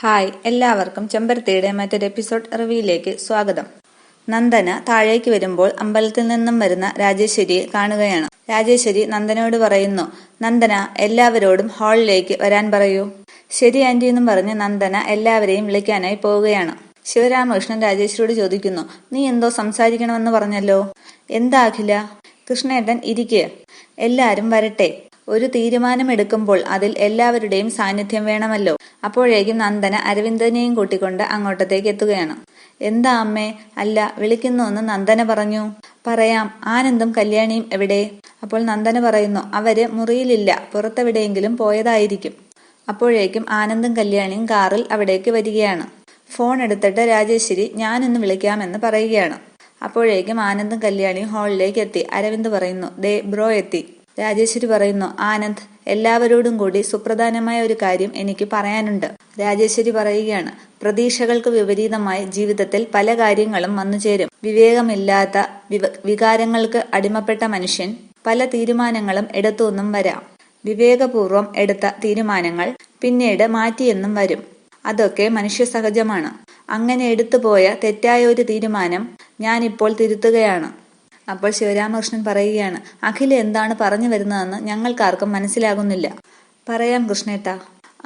Hi, എല്ലാവർക്കും ചെമ്പരത്തിയുടെ മറ്റൊരു episode റിവ്യൂയിലേക്ക് സ്വാഗതം. നന്ദന താഴേക്ക് വരുമ്പോൾ അമ്പലത്തിൽ നിന്നും വരുന്ന രാജേശ്വരിയെ കാണുകയാണ്. രാജേശ്വരി നന്ദനയോട് പറയുന്നു, നന്ദന എല്ലാവരോടും ഹാളിലേക്ക് വരാൻ പറയൂ. ശരി ആന്റി എന്നും പറഞ്ഞ് നന്ദന എല്ലാവരെയും വിളിക്കാനായി പോവുകയാണ്. ശിവരാമകൃഷ്ണൻ രാജേശ്വരിയോട് ചോദിക്കുന്നു, നീ എന്തോ സംസാരിക്കണമെന്ന് പറഞ്ഞല്ലോ, എന്താ അഖില? കൃഷ്ണേട്ടൻ ഇരിക്കുക, എല്ലാരും വരട്ടെ. ഒരു തീരുമാനമെടുക്കുമ്പോൾ അതിൽ എല്ലാവരുടെയും സാന്നിധ്യം വേണമല്ലോ. അപ്പോഴേക്കും നന്ദന അരവിന്ദനെയും കൂട്ടിക്കൊണ്ട് അങ്ങോട്ടത്തേക്ക് എത്തുകയാണ്. എന്താ അമ്മേ? അല്ല, വിളിക്കുന്നുവെന്ന് നന്ദന പറഞ്ഞു. പറയാം, ആനന്ദും കല്യാണിയും എവിടെ? അപ്പോൾ നന്ദന പറയുന്നു, അവര് മുറിയിലില്ല, പുറത്തെവിടെയെങ്കിലും പോയതായിരിക്കും. അപ്പോഴേക്കും ആനന്ദും കല്യാണിയും കാറിൽ അവിടേക്ക് വരികയാണ്. ഫോൺ എടുത്തിട്ട് രാജേശ്വരി ഞാനൊന്ന് വിളിക്കാമെന്ന് പറയുകയാണ്. അപ്പോഴേക്കും ആനന്ദും കല്യാണിയും ഹാളിലേക്ക് എത്തി. അരവിന്ദ് പറയുന്നു, ദേ ബ്രോ എത്തി. രാജേശ്വരി പറയുന്നു, ആനന്ദ്, എല്ലാവരോടും കൂടി സുപ്രധാനമായ ഒരു കാര്യം എനിക്ക് പറയാനുണ്ട്. രാജേശ്വരി പറയുകയാണ്, പ്രതീക്ഷകൾക്ക് വിപരീതമായി ജീവിതത്തിൽ പല കാര്യങ്ങളും വന്നു ചേരും. വിവേകമില്ലാത്ത വികാരങ്ങൾക്ക് അടിമപ്പെട്ട മനുഷ്യൻ പല തീരുമാനങ്ങളും എടുത്തുവെന്നും വരാം. വിവേകപൂർവം എടുത്ത തീരുമാനങ്ങൾ പിന്നീട് മാറ്റിയെന്നും വരും. അതൊക്കെ മനുഷ്യ സഹജമാണ്. അങ്ങനെ എടുത്തുപോയ തെറ്റായ ഒരു തീരുമാനം ഞാനിപ്പോൾ തിരുത്തുകയാണ്. അപ്പോൾ ശിവരാമകൃഷ്ണൻ പറയുകയാണ്, അഖില എന്താണ് പറഞ്ഞു വരുന്നതെന്ന് ഞങ്ങൾക്കാർക്കും മനസ്സിലാകുന്നില്ല. പറയാം കൃഷ്ണേട്ടാ.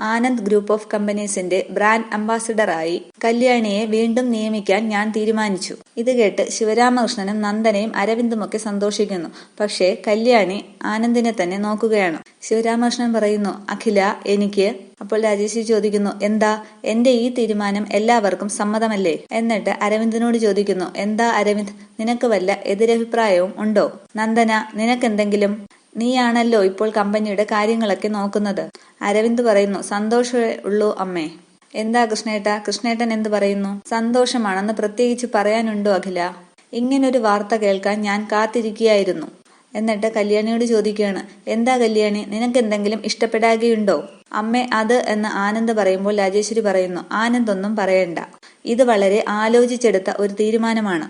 ആനന്ദ് ഗ്രൂപ്പ് ഓഫ് കമ്പനീസിന്റെ ബ്രാൻഡ് അംബാസിഡറായി കല്യാണിയെ വീണ്ടും നിയമിക്കാൻ ഞാൻ തീരുമാനിച്ചു. ഇത് കേട്ട് ശിവരാമകൃഷ്ണനും നന്ദനയും അരവിന്ദുമൊക്കെ സന്തോഷിക്കുന്നു. പക്ഷേ കല്യാണി ആനന്ദിനെ തന്നെ നോക്കുകയാണ്. ശിവരാമകൃഷ്ണൻ പറയുന്നു, അഖില, എനിക്ക്. അപ്പോൾ രാജേശ്വരി ചോദിക്കുന്നു, എന്താ? എന്റെ ഈ തീരുമാനം എല്ലാവർക്കും സമ്മതമല്ലേ? എന്നിട്ട് അരവിന്ദിനോട് ചോദിക്കുന്നു, എന്താ അരവിന്ദ്, നിനക്ക് വല്ല എതിരഭിപ്രായവും ഉണ്ടോ? നന്ദന, നിനക്കെന്തെങ്കിലും? നീയാണല്ലോ ഇപ്പോൾ കമ്പനിയുടെ കാര്യങ്ങളൊക്കെ നോക്കുന്നത്. അരവിന്ദ് പറയുന്നു, സന്തോഷമേ ഉള്ളൂ അമ്മേ. എന്താ കൃഷ്ണേട്ട? കൃഷ്ണേട്ടൻ എന്ത് പറയുന്നു? സന്തോഷമാണെന്ന് പ്രത്യേകിച്ച് പറയാനുണ്ടോ അഖില? ഇങ്ങനൊരു വാർത്ത കേൾക്കാൻ ഞാൻ കാത്തിരിക്കുകയായിരുന്നു. എന്നിട്ട് കല്യാണിയോട് ചോദിക്കുകയാണ്, എന്താ കല്യാണി, നിനക്കെന്തെങ്കിലും ഇഷ്ടപ്പെടാതെയുണ്ടോ? അമ്മേ, അത് എന്ന് ആനന്ദ് പറയുമ്പോൾ രാജേശ്വരി പറയുന്നു, ആനന്ദ് ഒന്നും പറയണ്ട. ഇത് വളരെ ആലോചിച്ചെടുത്ത ഒരു തീരുമാനമാണ്.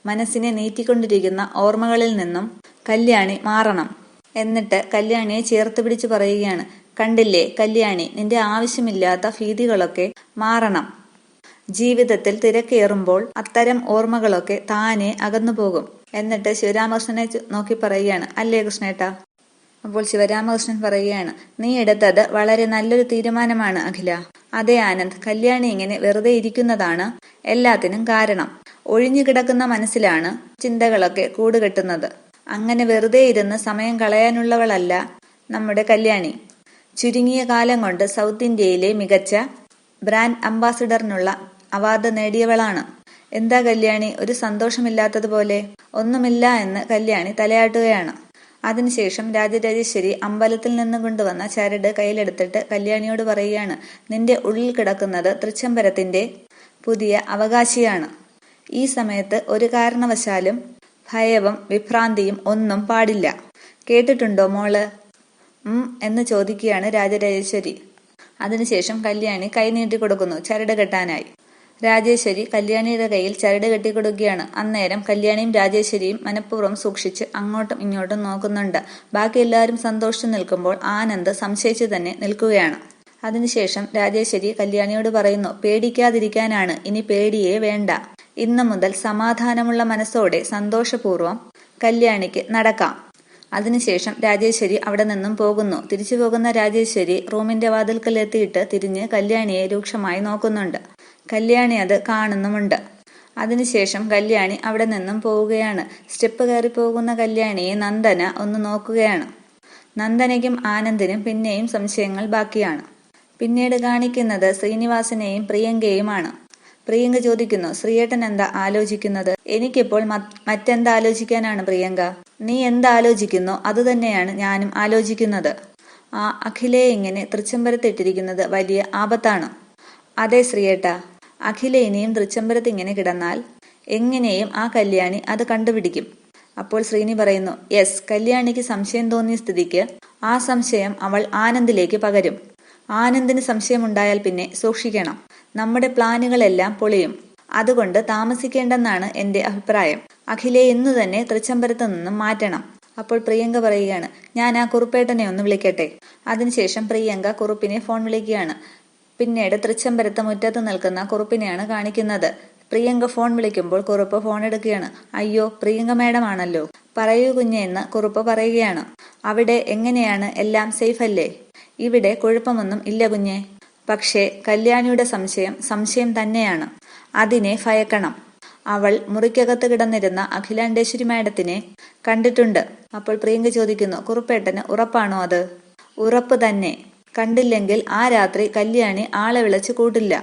മനസ്സിനെ നീറ്റിക്കൊണ്ടിരിക്കുന്ന ഓർമ്മകളിൽ നിന്നും കല്യാണി മാറണം. എന്നിട്ട് കല്യാണിയെ ചേർത്ത് പിടിച്ച് പറയുകയാണ്, കണ്ടില്ലേ കല്യാണി, നിന്റെ ആവശ്യമില്ലാത്ത ഭീതികളൊക്കെ മാറണം. ജീവിതത്തിൽ തിരക്കേറുമ്പോൾ അത്തരം ഓർമ്മകളൊക്കെ താനെ അകന്നുപോകും. എന്നിട്ട് ശിവരാമകൃഷ്ണനെ നോക്കി പറയുകയാണ്, അല്ലേ കൃഷ്ണേട്ട? അപ്പോൾ ശിവരാമകൃഷ്ണൻ പറയുകയാണ്, നീ എടുത്തത് വളരെ നല്ലൊരു തീരുമാനമാണ് അഖില. അതെ ആനന്ദ്, കല്യാണി ഇങ്ങനെ വെറുതെ ഇരിക്കുന്നതാണ് എല്ലാത്തിനും കാരണം. ഒഴിഞ്ഞുകിടക്കുന്ന മനസ്സിലാണ് ചിന്തകളൊക്കെ കൂടുകെട്ടുന്നത്. അങ്ങനെ വെറുതെ ഇരുന്ന് സമയം കളയാനുള്ളവളല്ല നമ്മുടെ കല്യാണി. ചുരുങ്ങിയ കാലം കൊണ്ട് സൗത്ത് ഇന്ത്യയിലെ മികച്ച ബ്രാൻഡ് അംബാസിഡറിനുള്ള അവാർഡ് നേടിയവളാണ്. എന്താ കല്യാണി, ഒരു സന്തോഷമില്ലാത്തതുപോലെ? ഒന്നുമില്ല എന്ന് കല്യാണി തലയാട്ടുകയാണ്. അതിനുശേഷം രാജരാജേശ്വരി അമ്പലത്തിൽ നിന്ന് കൊണ്ടുവന്ന ചരട് കയ്യിലെടുത്തിട്ട് കല്യാണിയോട് പറയുകയാണ്, നിന്റെ ഉള്ളിൽ കിടക്കുന്നത് തൃച്ചംബരത്തിന്റെ പുതിയ അവകാശിയാണ്. ഈ സമയത്ത് ഒരു കാരണവശാലും ഭയവും വിഭ്രാന്തിയും ഒന്നും പാടില്ല. കേട്ടിട്ടുണ്ടോ മോള്? എന്ന് ചോദിക്കുകയാണ് രാജരാജേശ്വരി. അതിനുശേഷം കല്യാണി കൈ നീട്ടി കൊടുക്കുന്നു ചരട് കെട്ടാനായി. രാജേശ്വരി കല്യാണിയുടെ കയ്യിൽ ചരട് കെട്ടിക്കൊടുക്കുകയാണ്. അന്നേരം കല്യാണിയും രാജേശ്വരിയും മനഃപൂർവ്വം സൂക്ഷിച്ച് അങ്ങോട്ടും ഇങ്ങോട്ടും നോക്കുന്നുണ്ട്. ബാക്കി എല്ലാവരും സന്തോഷിച്ചു നിൽക്കുമ്പോൾ ആനന്ദ് സംശയിച്ചു തന്നെ നിൽക്കുകയാണ്. അതിനുശേഷം രാജേശ്വരി കല്യാണിയോട് പറയുന്നു, പേടിക്കാതിരിക്കാനാണ്, ഇനി പേടിയേ വേണ്ട. ഇന്നു മുതൽ സമാധാനമുള്ള മനസ്സോടെ സന്തോഷപൂർവ്വം കല്യാണിക്ക് നടക്കാം. അതിനുശേഷം രാജേശ്വരി അവിടെ നിന്നും പോകുന്നു. തിരിച്ചു പോകുന്ന രാജേശ്വരി റൂമിന്റെ വാതിൽക്കൽ എത്തിയിട്ട് തിരിഞ്ഞ് കല്യാണിയെ രൂക്ഷമായി നോക്കുന്നുണ്ട്. കല്യാണി അത് കാണുന്നുമുണ്ട്. അതിനുശേഷം കല്യാണി അവിടെ നിന്നും പോവുകയാണ്. സ്റ്റെപ്പ് കയറി പോകുന്ന കല്യാണിയെ നന്ദന ഒന്ന് നോക്കുകയാണ്. നന്ദനയ്ക്കും ആനന്ദിനും പിന്നെയും സംശയങ്ങൾ ബാക്കിയാണ്. പിന്നീട് കാണിക്കുന്നത് ശ്രീനിവാസനെയും പ്രിയങ്കയുമാണ്. പ്രിയങ്ക ചോദിക്കുന്നു, ശ്രീയേട്ടൻ എന്താ ആലോചിക്കുന്നത്? എനിക്കിപ്പോൾ മറ്റെന്താലോചിക്കാനാണ് പ്രിയങ്ക? നീ എന്താലോചിക്കുന്നോ അതുതന്നെയാണ് ഞാനും ആലോചിക്കുന്നത്. ആ അഖിലയെ ഇങ്ങനെ തൃച്ചംബരത്തിട്ടിരിക്കുന്നത് വലിയ ആപത്താണ്. അതെ ശ്രീയേട്ട, അഖില ഇനിയും തൃച്ചംബരത്ത് ഇങ്ങനെ കിടന്നാൽ എങ്ങനെയും ആ കല്യാണി അത് കണ്ടുപിടിക്കും. അപ്പോൾ ശ്രീനി പറയുന്നു, യെസ്, കല്യാണിക്ക് സംശയം തോന്നിയ സ്ഥിതിക്ക് ആ സംശയം അവൾ ആനന്ദിലേക്ക് പകരും. ആനന്ദിന് സംശയമുണ്ടായാൽ പിന്നെ സൂക്ഷിക്കണം. നമ്മുടെ പ്ലാനുകളെല്ലാം പൊളിയും. അതുകൊണ്ട് താമസിക്കേണ്ടെന്നാണ് എന്റെ അഭിപ്രായം. അഖിലയെ ഇന്നു തന്നെ തൃച്ചംബരത്ത് നിന്നും മാറ്റണം. അപ്പോൾ പ്രിയങ്ക പറയുകയാണ്, ഞാൻ ആ കുറുപ്പേട്ടനെ ഒന്ന് വിളിക്കട്ടെ. അതിനുശേഷം പ്രിയങ്ക കുറുപ്പിനെ ഫോൺ വിളിക്കുകയാണ്. പിന്നീട് തൃച്ചംബരത്ത് മുറ്റത്ത് നിൽക്കുന്ന കുറുപ്പിനെയാണ് കാണിക്കുന്നത്. പ്രിയങ്ക ഫോൺ വിളിക്കുമ്പോൾ കുറുപ്പ് ഫോൺ എടുക്കുകയാണ്. അയ്യോ, പ്രിയങ്ക മാഡം ആണല്ലോ. പറയൂ കുഞ്ഞെ എന്ന് കുറുപ്പ് പറയുകയാണ്. അവിടെ എങ്ങനെയാണ്, എല്ലാം സേഫ് അല്ലേ? ഇവിടെ കുഴപ്പമൊന്നും ഇല്ല കുഞ്ഞെ. പക്ഷേ കല്യാണിയുടെ സംശയം തന്നെയാണ്. അതിനെ ഭയക്കണം. അവൾ മുറിക്കകത്ത് കിടന്നിരുന്ന അഖിലാണ്ടേശ്വരി മാഡത്തിനെ കണ്ടിട്ടുണ്ട്. അപ്പോൾ പ്രിയങ്ക ചോദിക്കുന്നു, കുറുപ്പേട്ടന് ഉറപ്പാണോ അത്? ഉറപ്പ് തന്നെ. കണ്ടില്ലെങ്കിൽ ആ രാത്രി കല്യാണി ആളെ വിളിച്ച് കൂട്ടില്ല.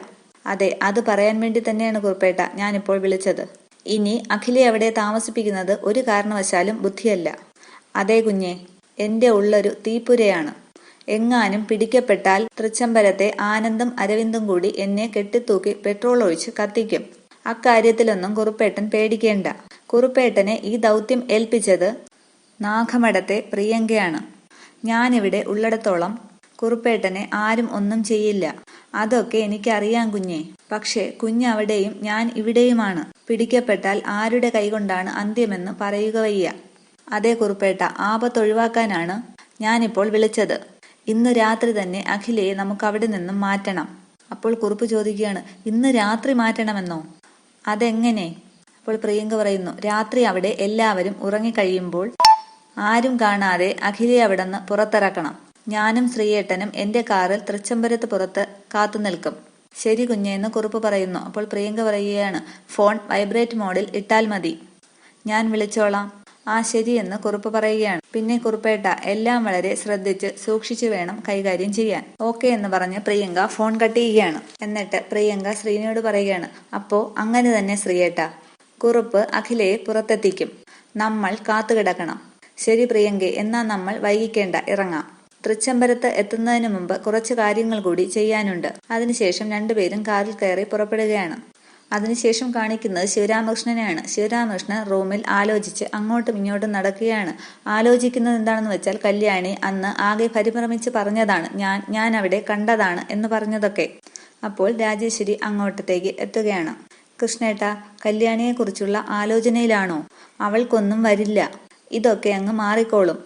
അതെ, അത് പറയാൻ വേണ്ടി തന്നെയാണ് കുറുപ്പേട്ട ഞാനിപ്പോൾ വിളിച്ചത്. ഇനി അഖിലെ അവിടെ താമസിപ്പിക്കുന്നത് ഒരു കാരണവശാലും ബുദ്ധിയല്ല. അതേ കുഞ്ഞെ, എന്റെ ഉള്ളൊരു തീപ്പുരയാണ്. എങ്ങാനും പിടിക്കപ്പെട്ടാൽ തൃച്ചംബരത്തെ ആനന്ദും അരവിന്ദും കൂടി എന്നെ കെട്ടിത്തൂക്കി പെട്രോൾ ഒഴിച്ച് കത്തിക്കും. അക്കാര്യത്തിലൊന്നും കുറുപ്പേട്ടൻ പേടിക്കേണ്ട. കുറുപ്പേട്ടനെ ഈ ദൗത്യം ഏൽപ്പിച്ചത് നാഗമഠത്തെ പ്രിയങ്കയാണ്. ഞാനിവിടെ ഉള്ളിടത്തോളം കുറുപ്പേട്ടനെ ആരും ഒന്നും ചെയ്യില്ല. അതൊക്കെ എനിക്കറിയാം കുഞ്ഞെ. പക്ഷേ കുഞ്ഞവിടെയും ഞാൻ ഇവിടെയുമാണ്. പിടിക്കപ്പെട്ടാൽ ആരുടെ കൈകൊണ്ടാണ് അന്ത്യമെന്ന് പറയുക വയ്യ. അതേ കുറുപ്പേട്ട, ആപത്തൊഴിവാക്കാനാണ് ഞാനിപ്പോൾ വിളിച്ചത്. ഇന്ന് രാത്രി തന്നെ അഖിലയെ നമുക്ക് അവിടെ നിന്നും മാറ്റണം. അപ്പോൾ കുറുപ്പ് ചോദിക്കുകയാണ്, ഇന്ന് രാത്രി മാറ്റണമെന്നോ? അതെങ്ങനെ? അപ്പോൾ പ്രിയങ്ക പറയുന്നു, രാത്രി അവിടെ എല്ലാവരും ഉറങ്ങിക്കഴിയുമ്പോൾ ആരും കാണാതെ അഖിലയെ അവിടെ നിന്ന് പുറത്തിറക്കണം. ഞാനും ശ്രീയേട്ടനും എന്റെ കാറിൽ തൃച്ചംബരത്ത് പുറത്ത് കാത്തു നിൽക്കും. ശരി കുഞ്ഞെന്ന് കുറുപ്പ് പറയുന്നു. അപ്പോൾ പ്രിയങ്ക പറയുകയാണ്, ഫോൺ വൈബ്രേറ്റ് മോഡിൽ ഇട്ടാൽ മതി, ഞാൻ വിളിച്ചോളാം. ആ ശരിയെന്ന് കുറുപ്പ് പറയുകയാണ്. പിന്നെ കുറുപ്പേട്ട, എല്ലാം വളരെ ശ്രദ്ധിച്ച് സൂക്ഷിച്ചു വേണം കൈകാര്യം ചെയ്യാൻ. ഓക്കെ എന്ന് പറഞ്ഞ് പ്രിയങ്ക ഫോൺ കട്ട് ചെയ്യുകയാണ്. എന്നിട്ട് പ്രിയങ്ക ശ്രീനോട് പറയുകയാണ്, അപ്പോ അങ്ങനെ തന്നെ ശ്രീയേട്ട, കുറുപ്പ് അഖിലയെ പുറത്തെത്തിക്കും. നമ്മൾ കാത്തുകിടക്കണം. ശരി പ്രിയങ്കെ, എന്നാ നമ്മൾ വൈകിക്കേണ്ട, ഇറങ്ങാം. തൃച്ചംബരത്ത് എത്തുന്നതിന് മുമ്പ് കുറച്ച് കാര്യങ്ങൾ കൂടി ചെയ്യാനുണ്ട്. അതിനുശേഷം രണ്ടുപേരും കാറിൽ കയറി പുറപ്പെടുകയാണ്. അതിനുശേഷം കാണിക്കുന്നത് ശിവരാമകൃഷ്ണനെയാണ്. ശിവരാമകൃഷ്ണൻ റൂമിൽ ആലോചിച്ച് അങ്ങോട്ടും ഇങ്ങോട്ടും നടക്കുകയാണ്. ആലോചിക്കുന്നത് എന്താണെന്ന് വെച്ചാൽ, കല്യാണി അന്ന് ആകെ പരിഭ്രമിച്ച് പറഞ്ഞതാണ്, ഞാൻ അവിടെ കണ്ടതാണ് എന്ന് പറഞ്ഞതൊക്കെ. അപ്പോൾ രാജേശ്വരി അങ്ങോട്ടത്തേക്ക് എത്തുകയാണ്. കൃഷ്ണേട്ടാ, കല്യാണിയെക്കുറിച്ചുള്ള ആലോചനയിലാണോ? അവൾക്കൊന്നും വരില്ല. ഇതൊക്കെ അങ്ങ് മാറിക്കോളും.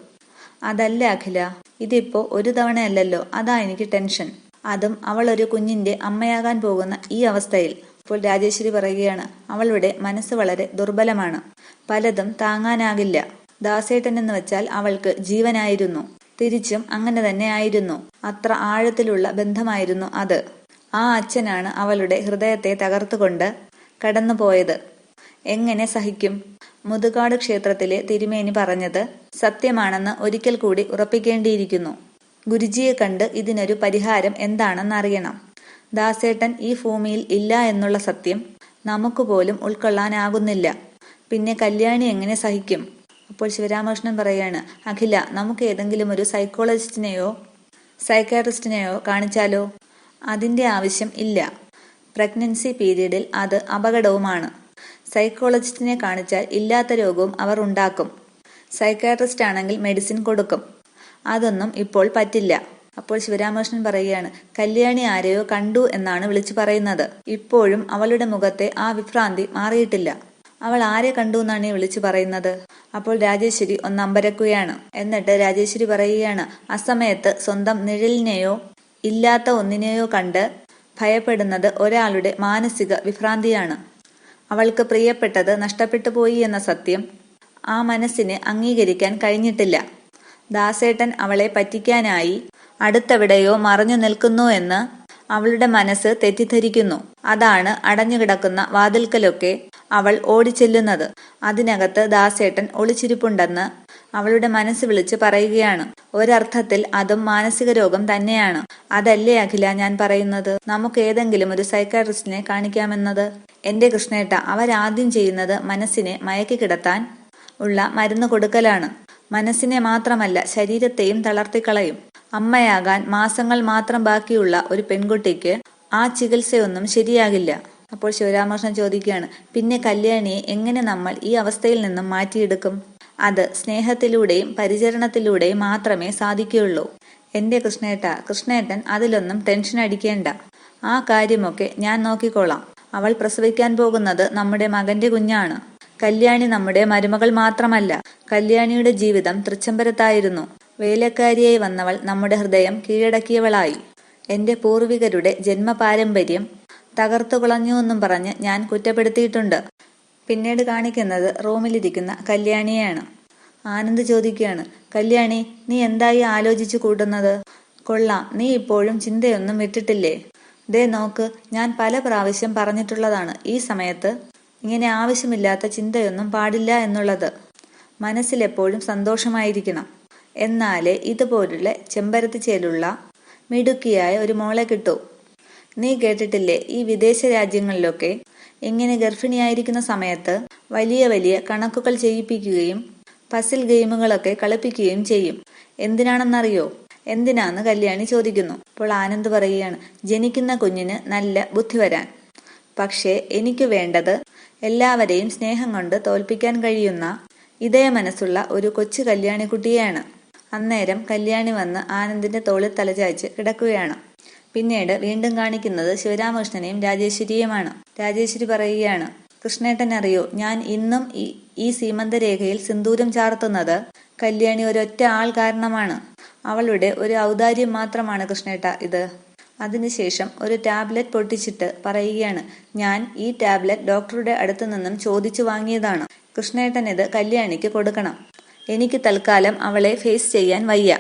അതല്ല അഖില, ഇതിപ്പോ ഒരു തവണയല്ലല്ലോ. അതാ എനിക്ക് ടെൻഷൻ. അതും അവൾ ഒരു കുഞ്ഞിന്റെ അമ്മയാകാൻ പോകുന്ന ഈ അവസ്ഥയിൽ. ഇപ്പോൾ രാജേശ്വരി പറയുകയാണ്, അവളുടെ മനസ്സ് വളരെ ദുർബലമാണ്. പലതും താങ്ങാനാകില്ല. ദാസേട്ടൻ എന്ന് വെച്ചാൽ അവൾക്ക് ജീവനായിരുന്നു. തിരിച്ചും അങ്ങനെ തന്നെ ആയിരുന്നു. അത്ര ആഴത്തിലുള്ള ബന്ധമായിരുന്നു അത്. ആ അച്ഛനാണ് അവളുടെ ഹൃദയത്തെ തകർത്തുകൊണ്ട് കടന്നുപോയത്. എങ്ങനെ സഹിക്കും? മുതുകാട് ക്ഷേത്രത്തിലെ തിരുമേനി പറഞ്ഞത് സത്യമാണെന്ന് ഒരിക്കൽ കൂടി ഉറപ്പിക്കേണ്ടിയിരിക്കുന്നു. ഗുരുജിയെ കണ്ട് ഇതിനൊരു പരിഹാരം എന്താണെന്നറിയണം. ദാസേട്ടൻ ഈ ഭൂമിയിൽ ഇല്ല എന്നുള്ള സത്യം നമുക്ക് പോലും ഉൾക്കൊള്ളാനാകുന്നില്ല. പിന്നെ കല്യാണി എങ്ങനെ സഹിക്കും? അപ്പോൾ ശിവരാമകൃഷ്ണൻ പറയാണ്, അഖില, നമുക്ക് ഏതെങ്കിലും ഒരു സൈക്കോളജിസ്റ്റിനെയോ സൈക്കാട്രിസ്റ്റിനെയോ കാണിച്ചാലോ? അതിന്റെ ആവശ്യം ഇല്ല. പ്രഗ്നൻസി പീരീഡിൽ അത് അപകടവുമാണ്. സൈക്കോളജിസ്റ്റിനെ കാണിച്ചാൽ ഇല്ലാത്ത രോഗവും അവർ ഉണ്ടാക്കും. സൈക്കാട്രിസ്റ്റ് ആണെങ്കിൽ മെഡിസിൻ കൊടുക്കും. അതൊന്നും ഇപ്പോൾ പറ്റില്ല. അപ്പോൾ ശിവരാമകൃഷ്ണൻ പറയുകയാണ്, കല്യാണി ആരെയോ കണ്ടു എന്നാണ് വിളിച്ചു പറയുന്നത്. ഇപ്പോഴും അവളുടെ മുഖത്തെ ആ വിഭ്രാന്തി മാറിയിട്ടില്ല. അവൾ ആരെ കണ്ടു എന്നാണ് വിളിച്ചു പറയുന്നത്? അപ്പോൾ രാജേശ്വരി ഒന്നമ്പരക്കുകയാണ്. എന്നിട്ട് രാജേശ്വരി പറയുകയാണ്, അസമയത്ത് സ്വന്തം നിഴലിനെയോ ഇല്ലാത്ത ഒന്നിനെയോ കണ്ട് ഭയപ്പെടുന്നത് ഒരാളുടെ മാനസിക വിഭ്രാന്തിയാണ്. അവൾക്ക് പ്രിയപ്പെട്ടത് നഷ്ടപ്പെട്ടു പോയി എന്ന സത്യം ആ മനസ്സിന് അംഗീകരിക്കാൻ കഴിഞ്ഞിട്ടില്ല. ദാസേട്ടൻ അവളെ പറ്റിക്കാനായി അടുത്തെവിടെയോ മറഞ്ഞു നിൽക്കുന്നു എന്ന് അവളുടെ മനസ്സ് തെറ്റിദ്ധരിക്കുന്നു. അതാണ് അടഞ്ഞുകിടക്കുന്ന വാതിൽക്കലൊക്കെ അവൾ ഓടിച്ചെല്ലുന്നത്. അതിനകത്ത് ദാസേട്ടൻ ഒളിച്ചിരിപ്പുണ്ടെന്ന് അവളുടെ മനസ്സ് വിളിച്ച് പറയുകയാണ്. ഒരർത്ഥത്തിൽ അതും മാനസിക രോഗം തന്നെയാണ്. അതല്ലേ അഖില ഞാൻ പറയുന്നത്, നമുക്ക് ഏതെങ്കിലും ഒരു സൈക്കാട്രിസ്റ്റിനെ കാണിക്കാമെന്നത്. എന്റെ കൃഷ്ണേട്ട, അവരാദ്യം ചെയ്യുന്നത് മനസ്സിനെ മയക്കി കിടത്താൻ ഉള്ള മരുന്ന് കൊടുക്കലാണ്. മനസ്സിനെ മാത്രമല്ല, ശരീരത്തെയും തളർത്തിക്കളയും. അമ്മയാകാൻ മാസങ്ങൾ മാത്രം ബാക്കിയുള്ള ഒരു പെൺകുട്ടിക്ക് ആ ചികിത്സയൊന്നും ശരിയാകില്ല. അപ്പോൾ ശിവരാമകൃഷ്ണൻ ചോദിക്കുകയാണ്, പിന്നെ കല്യാണിയെ എങ്ങനെ നമ്മൾ ഈ അവസ്ഥയിൽ നിന്നും മാറ്റിയെടുക്കും? അത് സ്നേഹത്തിലൂടെയും പരിചരണത്തിലൂടെയും മാത്രമേ സാധിക്കുകയുള്ളൂ. എന്റെ കൃഷ്ണേട്ടൻ അതിലൊന്നും ടെൻഷൻ അടിക്കേണ്ട. ആ കാര്യമൊക്കെ ഞാൻ നോക്കിക്കോളാം. അവൾ പ്രസവിക്കാൻ പോകുന്നത് നമ്മുടെ മകന്റെ കുഞ്ഞാണ്. കല്യാണി നമ്മുടെ മരുമകൾ മാത്രമല്ല. കല്യാണിയുടെ ജീവിതം തൃച്ചംബരത്തായിരുന്നു. വേലക്കാരിയായി വന്നവൾ നമ്മുടെ ഹൃദയം കീഴടക്കിയവളായി. എന്റെ പൂർവികരുടെ ജന്മപാരമ്പര്യം തകർത്തുകളഞ്ഞുവെന്നും പറഞ്ഞ് ഞാൻ കുറ്റപ്പെടുത്തിയിട്ടുണ്ട്. പിന്നീട് കാണിക്കുന്നത് റൂമിലിരിക്കുന്ന കല്യാണിയെയാണ്. ആനന്ദ് ചോദിക്കുകയാണ്, കല്യാണി, നീ എന്തായി ആലോചിച്ചു കൂട്ടുന്നത്? കൊള്ളാം, നീ ഇപ്പോഴും ചിന്തയൊന്നും വിട്ടിട്ടില്ലേ? ദേ നോക്ക്, ഞാൻ പല പ്രാവശ്യം പറഞ്ഞിട്ടുള്ളതാണ് ഈ സമയത്ത് ഇങ്ങനെ ആവശ്യമില്ലാത്ത ചിന്തയൊന്നും പാടില്ല എന്നുള്ളത്. മനസ്സിലെപ്പോഴും സന്തോഷമായിരിക്കണം. എന്നാലേ ഇതുപോലുള്ള ചെമ്പരത്തിച്ചേലുള്ള മിടുക്കിയായ ഒരു മോളെ കിട്ടൂ. നീ കേട്ടിട്ടില്ലേ, ഈ വിദേശ രാജ്യങ്ങളിലൊക്കെ ഇങ്ങനെ ഗർഭിണിയായിരിക്കുന്ന സമയത്ത് വലിയ വലിയ കണക്കുകൾ ചെയ്യിപ്പിക്കുകയും പസിൽ ഗെയിമുകളൊക്കെ കളിപ്പിക്കുകയും ചെയ്യും. എന്തിനാണെന്നറിയോ? എന്തിനാന്ന് കല്യാണി ചോദിക്കുന്നു. അപ്പോൾ ആനന്ദ് പറയുകയാണ്, ജനിക്കുന്ന കുഞ്ഞിന് നല്ല ബുദ്ധി വരാൻ. പക്ഷേ എനിക്ക് വേണ്ടത് എല്ലാവരെയും സ്നേഹം കൊണ്ട് തോൽപ്പിക്കാൻ കഴിയുന്ന ഇതേ മനസ്സുള്ള ഒരു കൊച്ചു കല്യാണിക്കുട്ടിയെയാണ്. അന്നേരം കല്യാണി വന്ന് ആനന്ദിന്റെ തോളിൽ തലചായ്ച്ച് കിടക്കുകയാണ്. പിന്നീട് വീണ്ടും കാണിക്കുന്നത് ശിവരാമകൃഷ്ണനെയും രാജേശ്വരിയുമാണ്. രാജേശ്വരി പറയുകയാണ്, കൃഷ്ണേട്ടൻ അറിയോ, ഞാൻ ഇന്നും ഈ സീമന്തരേഖയിൽ സിന്ദൂരം ചാർത്തുന്നത് കല്യാണി ഒരൊറ്റ ആൾ കാരണമാണ്. അവളുടെ ഒരു ഔദാര്യം മാത്രമാണ് കൃഷ്ണേട്ട ഇത്. അതിനുശേഷം ഒരു ടാബ്ലറ്റ് പൊട്ടിച്ചിട്ട് പറയുകയാണ്, ഞാൻ ഈ ടാബ്ലറ്റ് ഡോക്ടറുടെ അടുത്തു നിന്നും ചോദിച്ചു വാങ്ങിയതാണ്. കൃഷ്ണേട്ടൻ ഇത് കല്യാണിക്ക് കൊടുക്കണം. എനിക്ക് തൽക്കാലം അവളെ ഫേസ് ചെയ്യാൻ വയ്യ.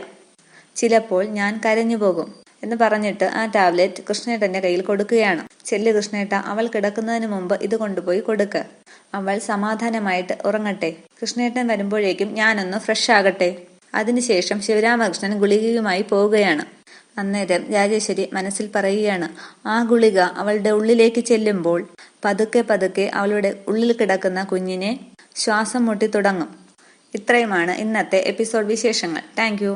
ചിലപ്പോൾ ഞാൻ കരഞ്ഞു പോകും എന്ന് പറഞ്ഞിട്ട് ആ ടാബ്ലറ്റ് കൃഷ്ണേട്ടന്റെ കയ്യിൽ കൊടുക്കുകയാണ്. ചെല്ല് കൃഷ്ണേട്ട, അവൾ കിടക്കുന്നതിന് മുമ്പ് ഇത് കൊണ്ടുപോയി കൊടുക്ക്. അവൾ സമാധാനമായിട്ട് ഉറങ്ങട്ടെ. കൃഷ്ണേട്ടൻ വരുമ്പോഴേക്കും ഞാനൊന്ന് ഫ്രഷ് ആകട്ടെ. അതിനുശേഷം ശിവരാമകൃഷ്ണൻ ഗുളികയുമായി പോവുകയാണ്. അന്നേരം രാജേശ്വരി മനസ്സിൽ പറയുകയാണ്, ആ ഗുളിക അവളുടെ ഉള്ളിലേക്ക് ചെല്ലുമ്പോൾ പതുക്കെ പതുക്കെ അവളുടെ ഉള്ളിൽ കിടക്കുന്ന കുഞ്ഞിനെ ശ്വാസം മുട്ടി തുടങ്ങും. ഇത്രയുമാണ് ഇന്നത്തെ എപ്പിസോഡ് വിശേഷങ്ങൾ. താങ്ക്